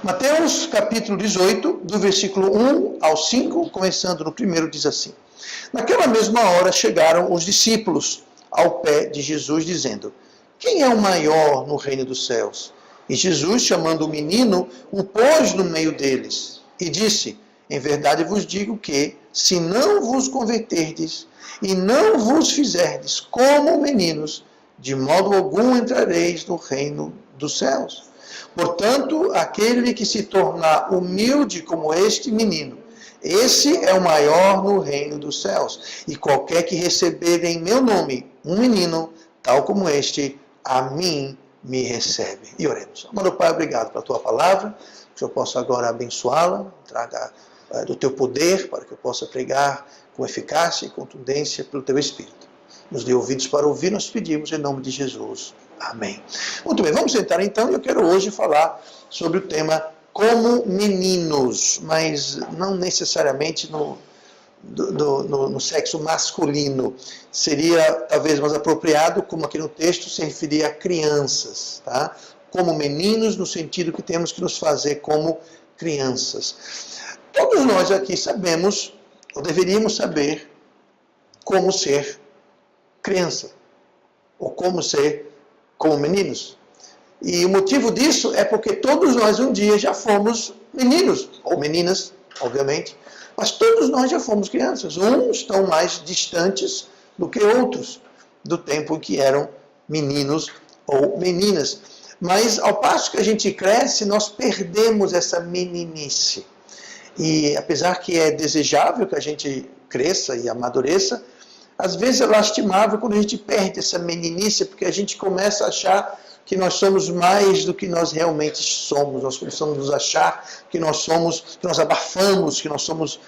Mateus capítulo 18, do versículo 1 ao 5, começando no primeiro, diz assim: Naquela mesma hora chegaram os discípulos ao pé de Jesus, dizendo: Quem é o maior no reino dos céus? E Jesus, chamando o menino, o pôs no meio deles e disse: Em verdade vos digo que, se não vos converterdes e não vos fizerdes como meninos, de modo algum entrareis no reino dos céus. Portanto, aquele que se tornar humilde como este menino, esse é o maior no reino dos céus. E qualquer que receber em meu nome um menino, tal como este, a mim me recebe. E oremos. Amado Pai, obrigado pela tua palavra, que eu possa agora abençoá-la, traga do teu poder, para que eu possa pregar com eficácia e contundência pelo teu Espírito. Nos dê ouvidos para ouvir, nós pedimos em nome de Jesus. Amém. Muito bem, vamos sentar então. Eu quero hoje falar sobre o tema como meninos, mas não necessariamente no sexo masculino. Seria talvez mais apropriado, como aqui no texto, se referir a crianças, tá? Como meninos, no sentido que temos que nos fazer como crianças. Todos nós aqui sabemos, ou deveríamos saber, como ser criança, ou como ser como meninos. E o motivo disso é porque todos nós um dia já fomos meninos, ou meninas, obviamente, mas todos nós já fomos crianças. Uns estão mais distantes do que outros, do tempo em que eram meninos ou meninas. Mas ao passo que a gente cresce, nós perdemos essa meninice. E apesar que é desejável que a gente cresça e amadureça, às vezes é lastimável quando a gente perde essa meninice, porque a gente começa a achar que nós somos mais do que nós realmente somos. Nós começamos a nos achar que nós somos, que nós abafamos, que nós somos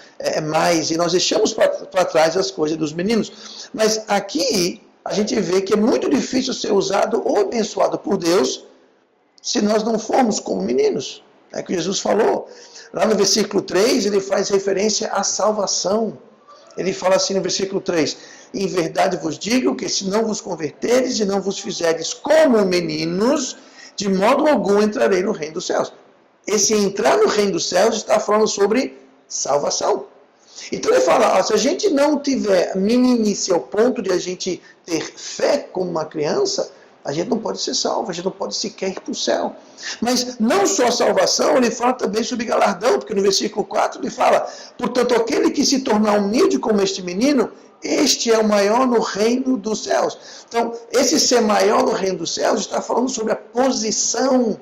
mais, e nós deixamos para trás as coisas dos meninos. Mas aqui a gente vê que é muito difícil ser usado ou abençoado por Deus se nós não formos como meninos. É o que Jesus falou. Lá no versículo 3, ele faz referência à salvação. Ele fala assim no versículo 3: Em verdade vos digo que se não vos converteres e não vos fizerdes como meninos, de modo algum entrarei no reino dos céus. Esse entrar no reino dos céus está falando sobre salvação. Então ele fala, se a gente não tiver meninice ao ponto de a gente ter fé como uma criança, a gente não pode ser salvo, a gente não pode sequer ir para o céu. Mas não só a salvação, ele fala também sobre galardão, porque no versículo 4 ele fala: Portanto, aquele que se tornar humilde como este menino, este é o maior no reino dos céus. Então, esse ser maior no reino dos céus está falando sobre a posição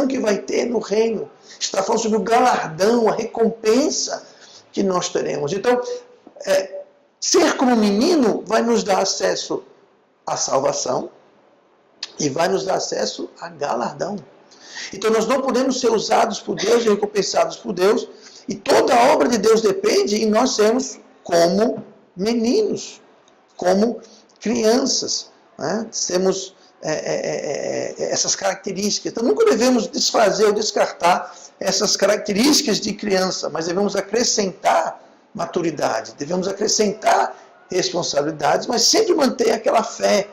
que vai ter no reino. Está falando sobre o galardão, a recompensa que nós teremos. Então, ser como menino vai nos dar acesso à salvação e vai nos dar acesso a galardão. Então nós não podemos ser usados por Deus e recompensados por Deus, e toda a obra de Deus depende em nós sermos como meninos, como crianças, né? Temos essas características. Então nunca devemos desfazer ou descartar essas características de criança, mas devemos acrescentar maturidade, devemos acrescentar responsabilidades, mas sempre manter aquela fé.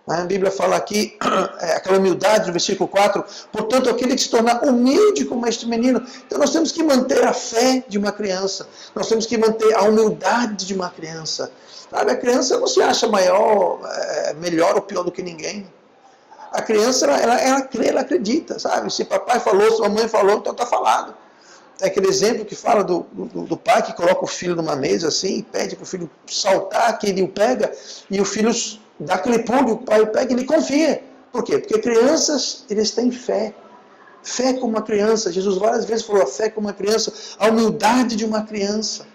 A Bíblia fala aqui, aquela humildade, no versículo 4, portanto, aquele que se tornar humilde como este menino. Então nós temos que manter a fé de uma criança, nós temos que manter a humildade de uma criança. Sabe, a criança não se acha maior, melhor ou pior do que ninguém. A criança, ela crê, ela acredita, sabe? Se papai falou, se mamãe falou, então está falado. É aquele exemplo que fala do pai que coloca o filho numa mesa assim, e pede para o filho saltar, que ele o pega, e o filho dá aquele pulo, o pai o pega e ele confia. Por quê? Porque crianças, eles têm fé. Fé como uma criança. Jesus várias vezes falou a fé como uma criança, a humildade de uma criança.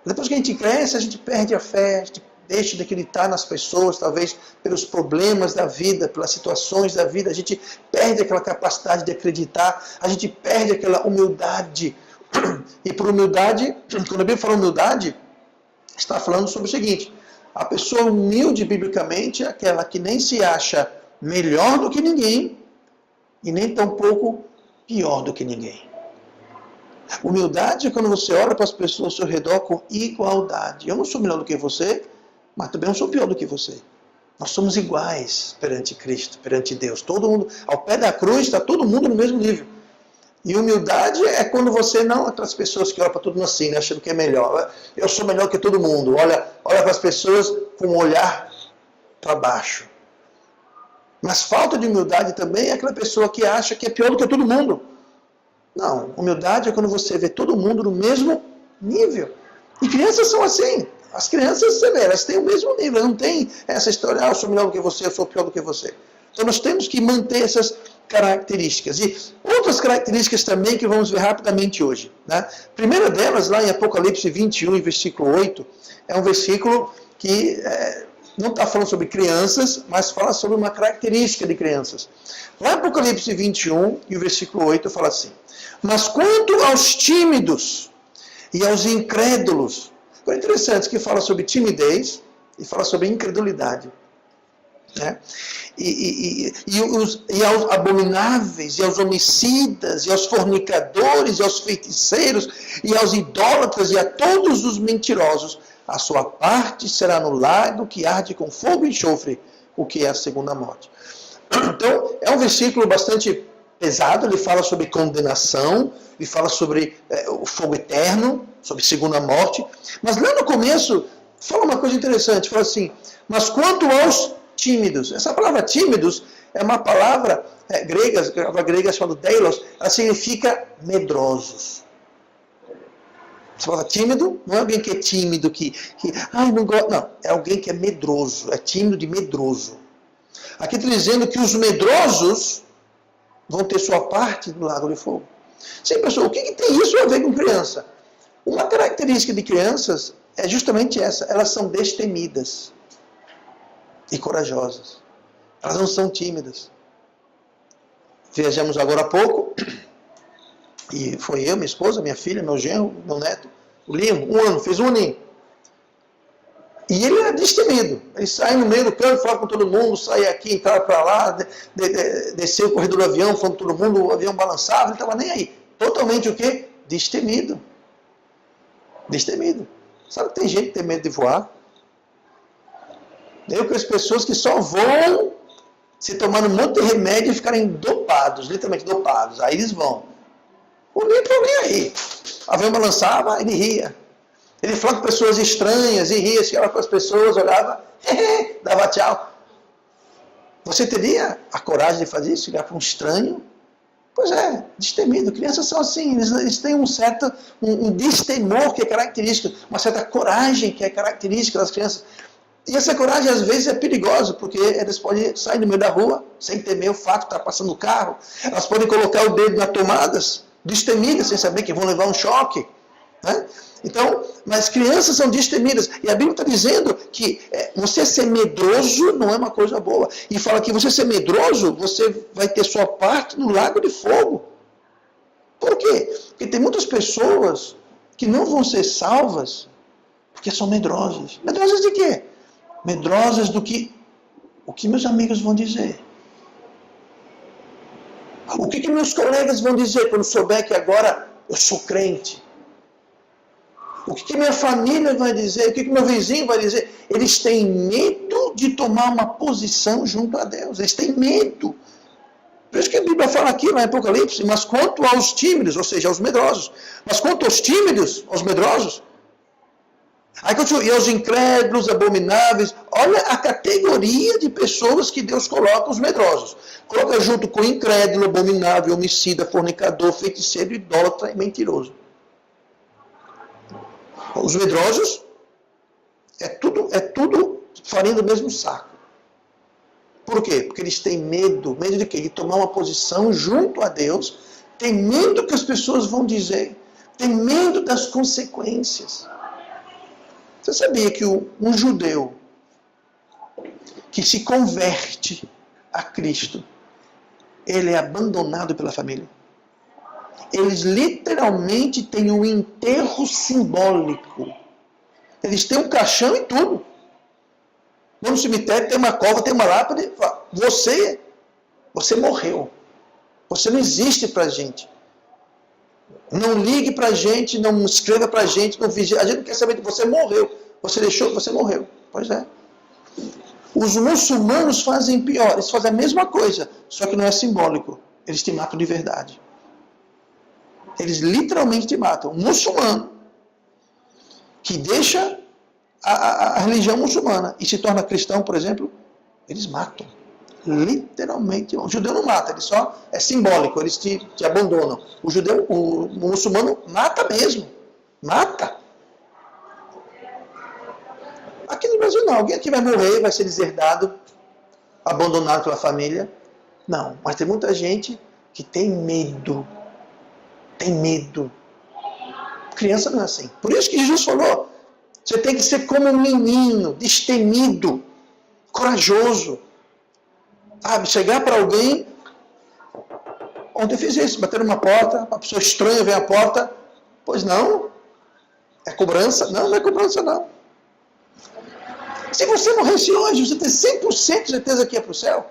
Depois que a gente cresce, a gente perde a fé, a gente deixa de acreditar nas pessoas, talvez pelos problemas da vida, pelas situações da vida, a gente perde aquela capacidade de acreditar, a gente perde aquela humildade. E por humildade, quando a Bíblia fala humildade, está falando sobre o seguinte: a pessoa humilde biblicamente é aquela que nem se acha melhor do que ninguém e nem tampouco pior do que ninguém. Humildade é quando você olha para as pessoas ao seu redor com igualdade. Eu não sou melhor do que você, mas também não sou pior do que você. Nós somos iguais perante Cristo, perante Deus. Todo mundo, ao pé da cruz, está todo mundo no mesmo nível. E humildade é quando você não, aquelas pessoas que olham para todo mundo assim, né, achando que é melhor. Eu sou melhor que todo mundo. Olha para as pessoas com um olhar para baixo. Mas falta de humildade também é aquela pessoa que acha que é pior do que todo mundo. Não, humildade é quando você vê todo mundo no mesmo nível. E crianças são assim. As crianças, você vê, elas têm o mesmo nível. Não tem essa história, eu sou melhor do que você, eu sou pior do que você. Então nós temos que manter essas características. E outras características também que vamos ver rapidamente hoje. Né? A primeira delas, lá em Apocalipse 21, versículo 8, é um versículo que não está falando sobre crianças, mas fala sobre uma característica de crianças. Lá em Apocalipse 21, e o versículo 8, fala assim: mas quanto aos tímidos e aos incrédulos, é interessante que fala sobre timidez e fala sobre incredulidade. Né? E aos abomináveis, e aos homicidas, e aos fornicadores, e aos feiticeiros, e aos idólatras, e a todos os mentirosos, a sua parte será no lago que arde com fogo e enxofre, o que é a segunda morte. Então, é um versículo bastante pesado, ele fala sobre condenação, ele fala sobre o fogo eterno, sobre segunda morte, mas lá no começo, fala uma coisa interessante, fala assim: mas quanto aos tímidos, essa palavra tímidos é uma palavra grega chamada deilos, ela significa medrosos. Você fala tímido, não é alguém que é tímido, não gosta, não, é alguém que é medroso, é tímido de medroso. Aqui está dizendo que os medrosos vão ter sua parte no lago de fogo. Sim, pessoal, o que tem isso a ver com criança? Uma característica de crianças é justamente essa, elas são destemidas e corajosas. Elas não são tímidas. Viajamos agora há pouco, e foi eu, minha esposa, minha filha, meu genro, meu neto, o Liam, 1 ano, fez 1 aninho. E ele era destemido. Ele sai no meio do campo, fala com todo mundo, sai aqui, entrava para lá, desceu o corredor do avião, falando com todo mundo, o avião balançava, ele estava nem aí. Totalmente o quê? Destemido. Destemido. Sabe que tem gente que tem medo de voar? Eu conheço pessoas que só voam se tomarem um monte de remédio e ficarem dopados, literalmente dopados. Aí eles vão. O nem estava nem aí. O avião balançava, ele ria. Ele falava com pessoas estranhas e ria, chegava com as pessoas, olhava, dava tchau. Você teria a coragem de fazer isso? Chegar para um estranho? Pois é, destemido. Crianças são assim, eles têm um certo destemor que é característica, uma certa coragem que é característica das crianças. E essa coragem às vezes é perigosa, porque elas podem sair no meio da rua, sem temer o fato de estar passando o carro. Elas podem colocar o dedo nas tomadas, destemidas, sem saber que vão levar um choque. Né? Então, mas crianças são destemidas. E a Bíblia está dizendo que você ser medroso não é uma coisa boa. E fala que você ser medroso, você vai ter sua parte no lago de fogo. Por quê? Porque tem muitas pessoas que não vão ser salvas porque são medrosas. Medrosas de quê? Medrosas do que o que meus amigos vão dizer. O que meus colegas vão dizer quando souber que agora eu sou crente? O que minha família vai dizer? O que meu vizinho vai dizer? Eles têm medo de tomar uma posição junto a Deus. Eles têm medo. Por isso que a Bíblia fala aqui no Apocalipse, mas quanto aos tímidos, ou seja, aos medrosos. Mas quanto aos tímidos, aos medrosos. Aí continua, e aos incrédulos, abomináveis. Olha a categoria de pessoas que Deus coloca, os medrosos. Coloca junto com incrédulo, abominável, homicida, fornicador, feiticeiro, idólatra e mentiroso. Os medrosos é tudo farinha do mesmo saco. Por quê? Porque eles têm medo de quê? De tomar uma posição junto a Deus, tem medo do que as pessoas vão dizer, tem medo das consequências. Você sabia que um judeu que se converte a Cristo, ele é abandonado pela família? Eles literalmente têm um enterro simbólico. Eles têm um caixão e tudo. No cemitério tem uma cova, tem uma lápide. Você morreu. Você não existe para a gente. Não ligue para a gente, não escreva para a gente, não vigie. A gente não quer saber de você morreu. Você deixou, você morreu. Pois é. Os muçulmanos fazem pior, eles fazem a mesma coisa, só que não é simbólico. Eles te matam de verdade. Eles literalmente te matam. Um muçulmano que deixa a religião muçulmana e se torna cristão, por exemplo, eles matam. Literalmente. O judeu não mata, ele só é simbólico, eles te abandonam. O muçulmano mata mesmo. Mata. Aqui no Brasil não. Alguém aqui vai morrer, vai ser deserdado, abandonado pela família. Não. Mas tem muita gente que tem medo. Tem medo. Criança não é assim. Por isso que Jesus falou, você tem que ser como um menino, destemido, corajoso. Sabe, chegar para alguém. Ontem eu fiz isso, bater numa porta, uma pessoa estranha vem à porta. Pois não? É cobrança? Não, não é cobrança não. Se você morresse hoje, você tem 100% de certeza que ia para o céu.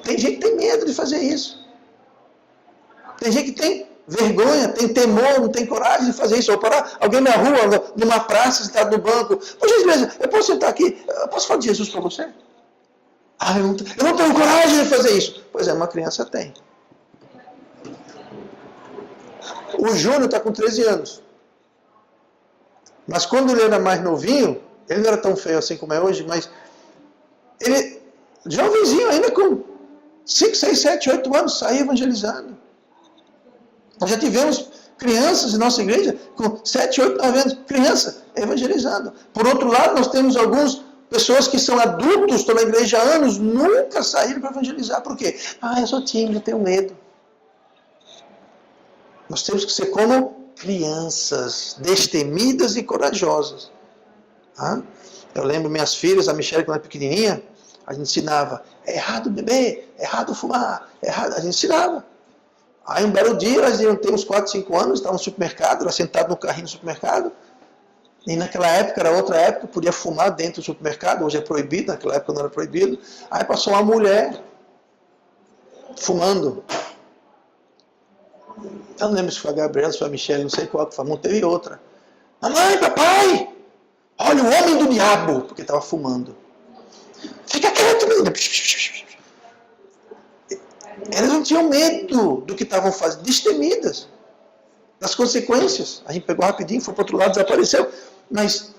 Tem gente que tem medo de fazer isso. Tem gente que tem vergonha, tem temor, não tem coragem de fazer isso. Ou parar alguém na rua, numa praça, sentado no banco. Por gentileza, eu posso sentar aqui? Eu posso falar de Jesus para você? Ah, eu não tenho coragem de fazer isso. Pois é, uma criança tem. O Júnior está com 13 anos. Mas quando ele era mais novinho, ele não era tão feio assim como é hoje, mas ele, jovenzinho ainda com 5, 6, 7, 8 anos, saía evangelizando. Nós já tivemos crianças em nossa igreja com 7, 8, 9 anos, criança evangelizando. Por outro lado, nós temos algumas pessoas que são adultos, estão na igreja há anos, nunca saíram para evangelizar. Por quê? Ah, eu sou tímido, eu tenho medo. Nós temos que ser como crianças, destemidas e corajosas. Eu lembro minhas filhas, a Michelle, quando era pequenininha, a gente ensinava, é errado beber, é errado fumar, é errado, a gente ensinava. Aí um belo dia, elas iam ter uns 4, 5 anos, estavam no supermercado, ela sentada no carrinho do supermercado, e naquela época, era outra época, podia fumar dentro do supermercado, hoje é proibido, naquela época não era proibido. Aí passou uma mulher fumando. Eu não lembro se foi a Gabriela, se foi a Michelle, não sei qual que foi, não teve outra. Mamãe, papai, olha o homem do diabo, porque estava fumando. Fica quieto, menina. Elas não tinham medo do que estavam fazendo, destemidas das consequências. A gente pegou rapidinho, foi para o outro lado, desapareceu. Mas,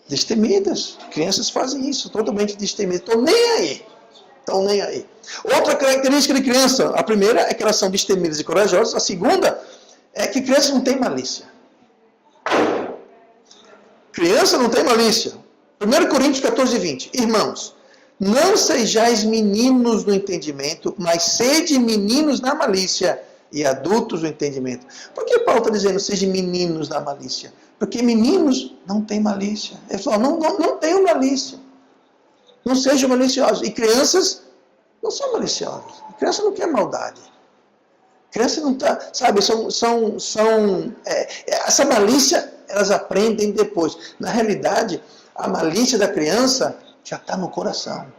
destemidas. Crianças fazem isso, totalmente destemidas. Estão nem aí. Estão nem aí. Outra característica de criança, a primeira é que elas são destemidas e corajosas. A segunda é que criança não tem malícia. Criança não tem malícia. 1 Coríntios 14, 20. Irmãos, não sejais meninos no entendimento, mas sede meninos na malícia e adultos no entendimento. Por que Paulo está dizendo sejam meninos na malícia? Porque meninos não têm malícia. Ele falou, não tenham malícia. Não sejam maliciosos. E crianças não são maliciosas. A criança não quer maldade. A criança não está, sabe, essa malícia elas aprendem depois. Na realidade, a malícia da criança já está no coração.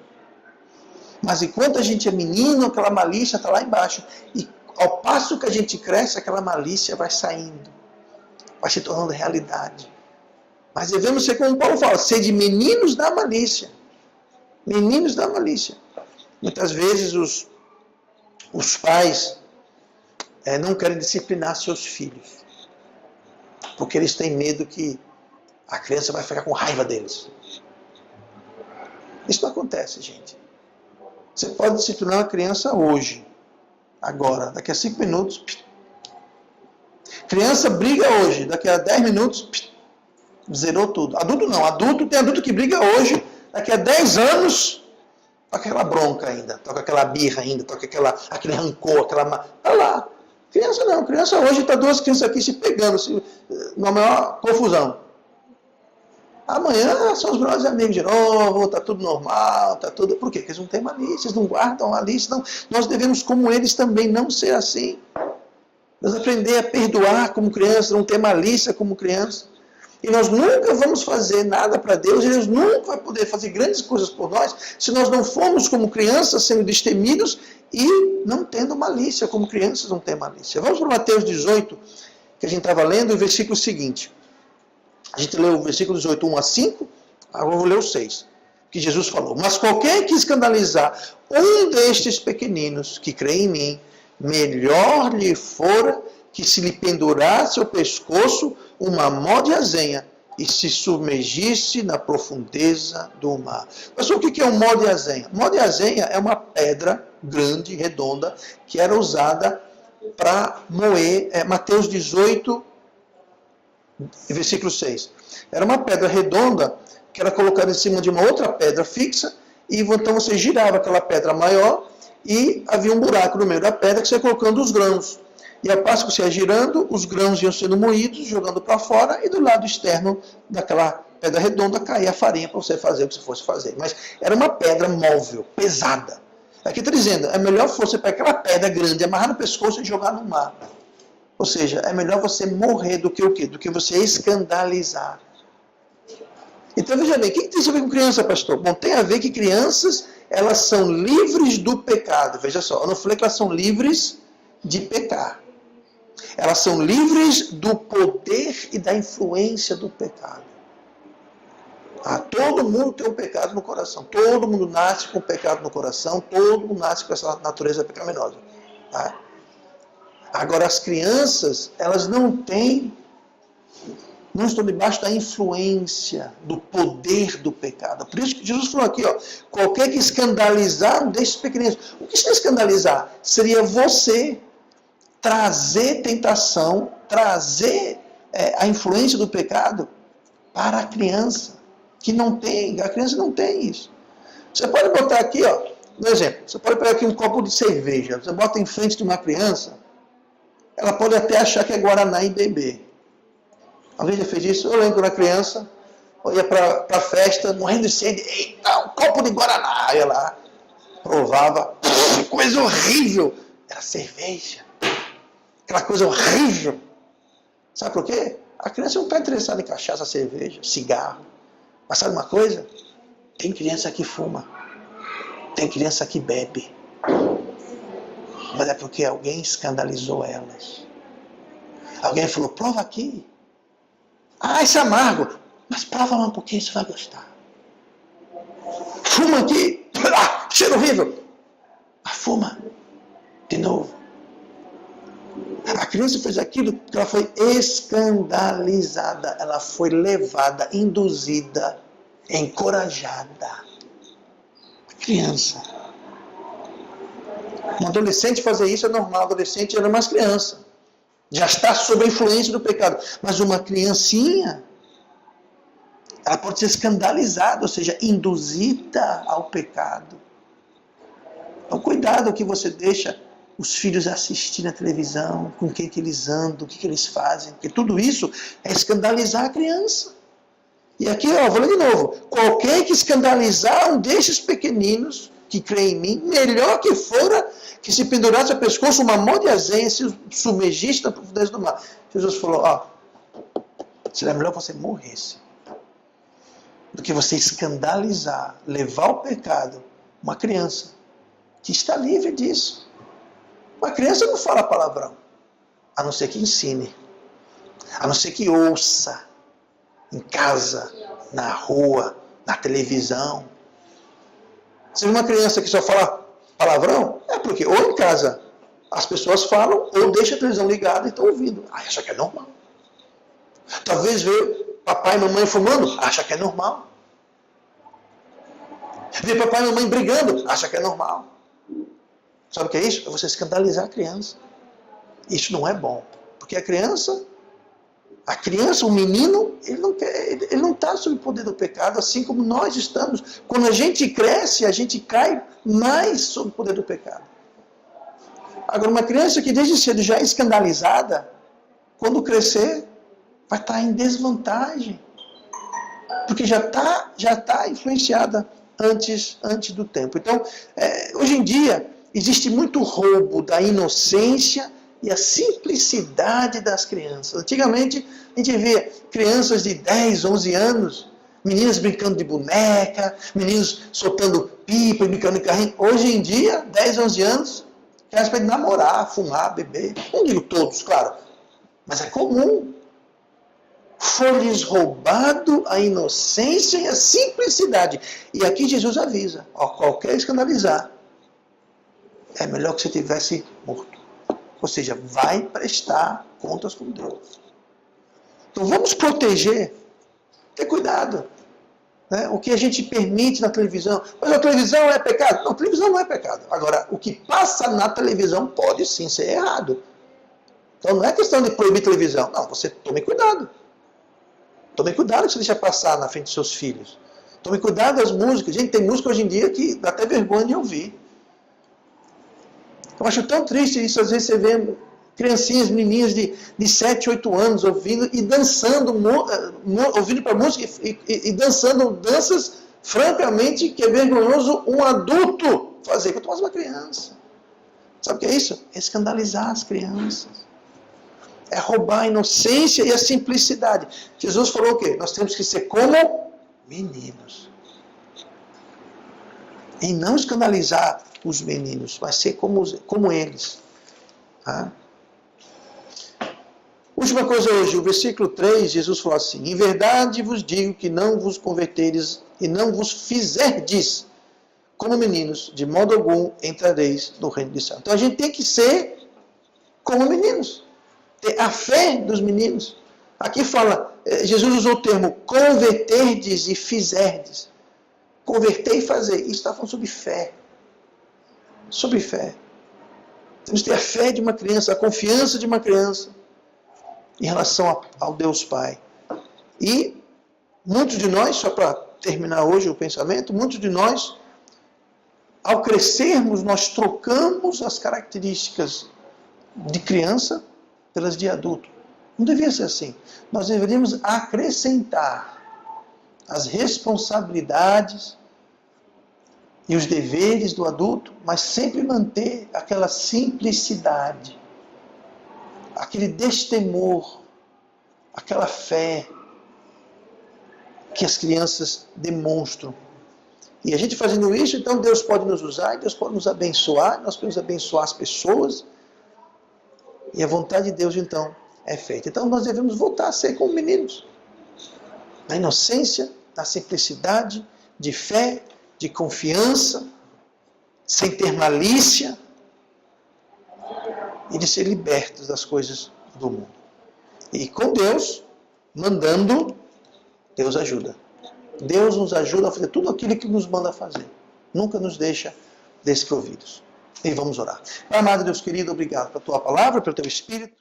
Mas enquanto a gente é menino, aquela malícia está lá embaixo. E ao passo que a gente cresce, aquela malícia vai saindo. Vai se tornando realidade. Mas devemos ser como Paulo fala, ser de meninos da malícia. Meninos da malícia. Muitas vezes os pais não querem disciplinar seus filhos. Porque eles têm medo que a criança vai ficar com raiva deles. Isso não acontece, gente. Você pode disciplinar uma criança hoje, agora, daqui a 5 minutos. Criança briga hoje, daqui a 10 minutos, zerou tudo. Adulto não, tem adulto que briga hoje, daqui a 10 anos, toca aquela bronca ainda, toca aquela birra ainda, toca aquele rancor, tá lá. Criança não, criança hoje está 2 crianças aqui se pegando, na maior confusão. Amanhã são os melhores amigos de novo, está tudo normal, está tudo... Por quê? Porque eles não têm malícia, eles não guardam malícia, não. Nós devemos, como eles, também não ser assim. Nós aprender a perdoar como criança, não ter malícia como criança. E nós nunca vamos fazer nada para Deus, e Deus nunca vai poder fazer grandes coisas por nós, se nós não formos como crianças, sendo destemidos e não tendo malícia, como crianças não têm malícia. Vamos para Mateus 18, que a gente estava lendo, o versículo seguinte. A gente leu o versículo 18, 1 a 5, Agora eu vou ler o 6, que Jesus falou. Mas qualquer que escandalizar um destes pequeninos que crê em mim, melhor lhe fora que se lhe pendurasse ao pescoço uma mó de azenha e se submergisse na profundeza do mar. Mas o que é um mó de azenha? Mó de azenha é uma pedra grande, redonda, que era usada para moer, Mateus 18, versículo 6. Era uma pedra redonda que era colocada em cima de uma outra pedra fixa, e então você girava aquela pedra maior e havia um buraco no meio da pedra que você ia colocando os grãos. E a passo que você ia girando, os grãos iam sendo moídos, jogando para fora, e do lado externo daquela pedra redonda caía a farinha para você fazer o que você fosse fazer. Mas era uma pedra móvel, pesada. Aqui está dizendo, é melhor você pegar aquela pedra grande, amarrar no pescoço e jogar no mar. Ou seja, é melhor você morrer do que o quê? Do que você escandalizar. Então, veja bem, o que tem a ver com criança, pastor? Bom, tem a ver que crianças, elas são livres do pecado. Veja só, eu não falei que elas são livres de pecar. Elas são livres do poder e da influência do pecado. Todo mundo tem um pecado no coração. Todo mundo nasce com o pecado no coração. Todo mundo nasce com essa natureza pecaminosa. Tá? Agora, as crianças, elas não estão debaixo da influência, do poder do pecado. Por isso que Jesus falou aqui, qualquer que escandalizar um desses pequeninos. O que seria escandalizar? Seria você trazer tentação, trazer a influência do pecado para a criança, que não tem, a criança não tem isso. Você pode botar aqui, no exemplo, você pode pegar aqui um copo de cerveja, você bota em frente de uma criança, ela pode até achar que é Guaraná e beber. Alguém já fez isso? Eu lembro quando era criança, eu ia para a festa, morrendo de sede, eita, um copo de Guaraná, eu ia lá, provava, que coisa horrível, era cerveja. Aquela coisa horrível. Sabe por quê? A criança não está interessada em cachaça, cerveja, cigarro. Mas sabe uma coisa? Tem criança que fuma. Tem criança que bebe. Mas é porque alguém escandalizou elas. Alguém falou, prova aqui. Isso é amargo. Mas prova lá um pouquinho, você vai gostar. Fuma aqui. Cheiro horrível. Mas fuma. De novo. A criança fez aquilo porque ela foi escandalizada, ela foi levada, induzida, encorajada. A criança. Um adolescente fazer isso é normal, adolescente já não é mais criança. Já está sob a influência do pecado. Mas uma criancinha, ela pode ser escandalizada, ou seja, induzida ao pecado. Então cuidado que você deixa os filhos assistir na televisão, com quem que eles andam, o que eles fazem, porque tudo isso é escandalizar a criança. E aqui, vou ler de novo. Qualquer que escandalizar um desses pequeninos que crê em mim, melhor que fora que se pendurasse ao pescoço uma mão de azeite e se submergisse na profundeza do mar. Jesus falou, seria melhor você morresse do que você escandalizar, levar ao pecado uma criança que está livre disso. Uma criança não fala palavrão, a não ser que ensine, a não ser que ouça, em casa, na rua, na televisão. Você vê uma criança que só fala palavrão, é porque ou em casa as pessoas falam, ou deixa a televisão ligada e estão ouvindo. Acha que é normal. Talvez vê papai e mamãe fumando, acha que é normal. Vê papai e mamãe brigando, acha que é normal. Sabe o que é isso? É você escandalizar a criança. Isso não é bom. Porque a criança, o menino, ele não está sob o poder do pecado, assim como nós estamos. Quando a gente cresce, a gente cai mais sob o poder do pecado. Agora, uma criança que desde cedo já é escandalizada, quando crescer, vai estar em desvantagem. Porque já está influenciada antes do tempo. Então, hoje em dia, existe muito roubo da inocência e a simplicidade das crianças. Antigamente, a gente via crianças de 10, 11 anos, meninas brincando de boneca, meninos soltando pipa e brincando de carrinho. Hoje em dia, 10, 11 anos, crianças podem namorar, fumar, beber. Não digo todos, claro, mas é comum. Foi-lhes roubado a inocência e a simplicidade. E aqui Jesus avisa, ó, qualquer escandalizar, é melhor que você tivesse morto. Ou seja, vai prestar contas com Deus. Então vamos proteger, ter cuidado. Né? O que a gente permite na televisão. Mas a televisão é pecado? Não, a televisão não é pecado. Agora, o que passa na televisão pode sim ser errado. Então não é questão de proibir televisão. Não, você tome cuidado. Tome cuidado que você deixa passar na frente dos seus filhos. Tome cuidado das músicas. Gente, tem música hoje em dia que dá até vergonha de ouvir. Eu acho tão triste isso. Às vezes você vê criancinhas, menininhas de 7, 8 anos ouvindo e dançando, ouvindo para música e dançando danças, francamente, que é vergonhoso um adulto fazer. Quanto mais uma criança. Sabe o que é isso? É escandalizar as crianças. É roubar a inocência e a simplicidade. Jesus falou o quê? Nós temos que ser como meninos. E não escandalizar os meninos, mas ser como eles. Tá? Última coisa hoje, o versículo 3, Jesus falou assim: em verdade vos digo que não vos converteres e não vos fizerdes como meninos, de modo algum entrareis no reino de céu. Então a gente tem que ser como meninos. Ter a fé dos meninos. Aqui fala, Jesus usou o termo converterdes e fizerdes. Converter e fazer. Isso está falando sobre fé. Sobre fé. Temos que ter a fé de uma criança, a confiança de uma criança em relação ao Deus Pai. E muitos de nós, só para terminar hoje o pensamento, muitos de nós, ao crescermos, nós trocamos as características de criança pelas de adulto. Não devia ser assim. Nós deveríamos acrescentar as responsabilidades e os deveres do adulto, mas sempre manter aquela simplicidade, aquele destemor, aquela fé que as crianças demonstram. E a gente fazendo isso, então Deus pode nos usar, Deus pode nos abençoar, nós podemos abençoar as pessoas, e a vontade de Deus, então, é feita. Então, nós devemos voltar a ser como meninos. Na inocência, na simplicidade, de fé, de confiança, sem ter malícia, e de ser libertos das coisas do mundo. E com Deus, mandando, Deus ajuda. Deus nos ajuda a fazer tudo aquilo que nos manda fazer. Nunca nos deixa desprovidos. E vamos orar. Amado Deus querido, obrigado pela tua palavra, pelo teu Espírito.